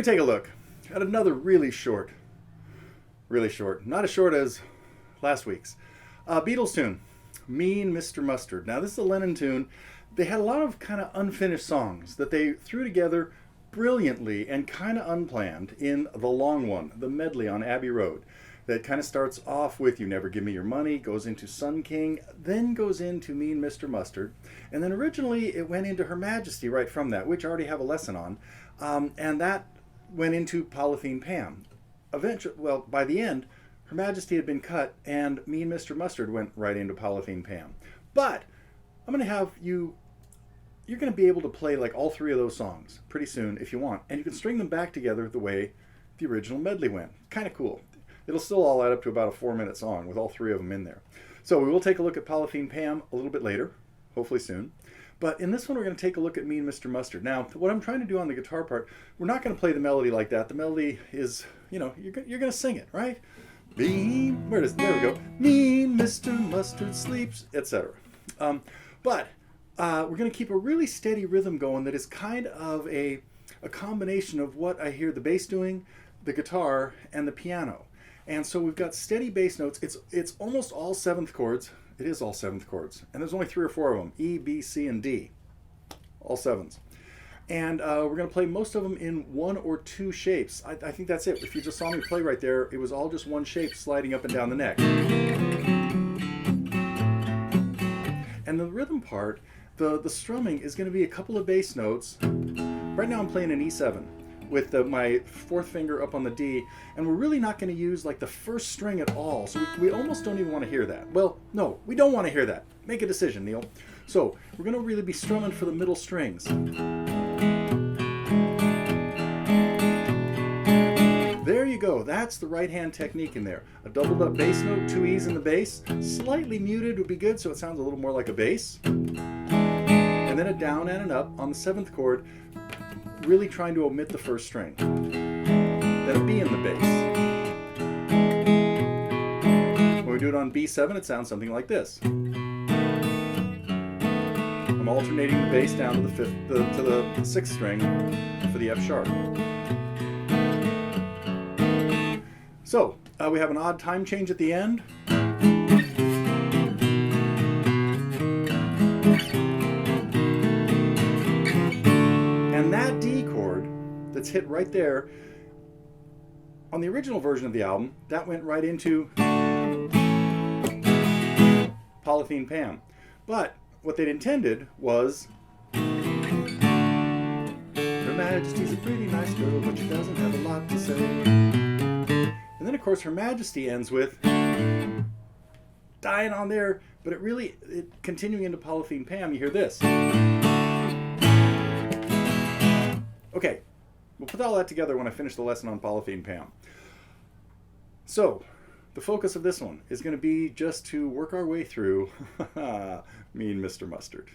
take a look at another really short, not as short as last week's, Beatles tune, Mean Mr. Mustard. Now this is a Lennon tune. They had a lot of kind of unfinished songs that they threw together brilliantly and kind of unplanned in the long one, the medley on Abbey Road. That kind of starts off with You Never Give Me Your Money, goes into Sun King, then goes into Mean Mr. Mustard, and then originally it went into Her Majesty right from that, which I already have a lesson on, and that went into Polythene Pam. Eventually, well, by the end, Her Majesty had been cut, and Mean Mr. Mustard went right into Polythene Pam. But I'm going to have you're going to be able to play like all three of those songs pretty soon if you want, and you can string them back together the way the original medley went. Kind of cool. It'll still all add up to about a 4-minute song with all three of them in there. So we will take a look at Polythene Pam a little bit later, hopefully soon. But in this one, we're going to take a look at Mean Mr. Mustard. Now, what I'm trying to do on the guitar part, we're not going to play the melody like that. The melody is, you're going to sing it, right? There we go. Mean Mr. Mustard sleeps, etc. But we're going to keep a really steady rhythm going that is kind of a combination of what I hear the bass doing, the guitar, and the piano. And so we've got steady bass notes. It's almost all seventh chords. It is all seventh chords. And there's only 3 or 4 of them. E, B, C, and D. All sevens. And we're going to play most of them in 1 or 2 shapes. I think that's it. If you just saw me play right there, it was all just one shape sliding up and down the neck. And the rhythm part, the strumming is going to be a couple of bass notes. Right now I'm playing an E7. With my 4th finger up on the D, and we're really not going to use like the first string at all, so we almost don't even want to hear that. Well, no, we don't want to hear that. Make a decision, Neil. So we're going to really be strumming for the middle strings. There you go. That's the right hand technique in there. A doubled up bass note, 2 E's in the bass, slightly muted would be good so it sounds a little more like a bass, and then a down and an up on the 7th chord, really trying to omit the first string. Then a B in the bass. When we do it on B7, it sounds something like this. I'm alternating the bass down to the 6th string for the F sharp. So we have an odd time change at the end. And that D chord that's hit right there, on the original version of the album, that went right into Polythene Pam. But what they'd intended was, Her Majesty's a pretty nice girl, but she doesn't have a lot to say. And then of course Her Majesty ends with dying on there, but continuing into Polythene Pam, you hear this. Okay, we'll put all that together when I finish the lesson on Polythene Pam. So, the focus of this one is going to be just to work our way through Mean Mr. Mustard.